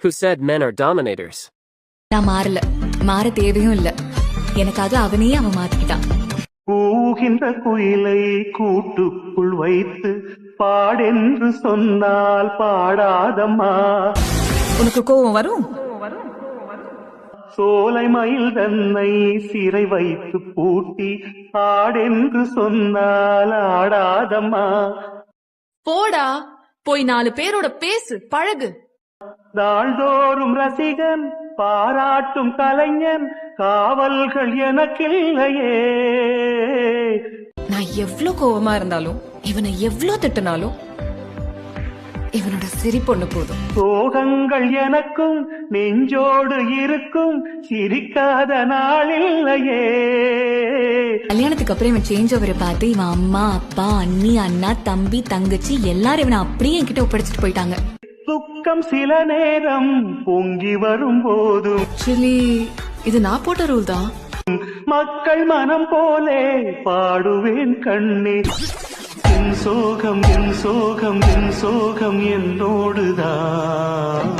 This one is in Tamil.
Who said men are dominators? நான் மாறல, மாற தேவையும் இல்ல. எனக்காக அவனையே அவன் மாத்திக்கிட்டான். கூகின்ற குயிலை கூட்டுக்குள் வைத்து பாடென்று சொன்னால் பாடாதம்மா. உனக்கு கோவம் வரும். சோலை மயில் தன்னை சிறை வைத்து பூட்டி ஆடென்று சொன்னால் ஆடாதம்மா. போடா, போய் 4 பேரோட பேசு, பழகு. நாள்தோறும் ரசிகன் பாராட்டும் கலைஞன் காவல்கள் எனக்கில்லையே. நான் எவ்ளோ கோவமா இருந்தாலும், இவனை எவ்ளோ திட்டினாலும், இவனோட சிரிப்பொண்ணு போதும். சோகங்கள் எனக்கும் நெஞ்சோடு இருக்கும், சிரிக்காத நாளில்லையே. கல்யாணத்துக்கு அப்புறம் இவன் சேஞ்ச் ஓவரை பார்த்து இவன் அம்மா, அப்பா, அண்ணி, அண்ணா, தம்பி, தங்கச்சி எல்லாரும் இவனை அப்படியே என்கிட்ட ஒப்படைச்சிட்டு போயிட்டாங்க. துக்கம் சில நேரம் பொங்கி வரும்போதும் ஆக்சுவலி இது நான் போட்ட ரூல் தான். மக்கள் மனம் போலே பாடுவேன் கண்ணே. என் சோகம் என் சோகம் என் சோகம் என்னோடுதான்.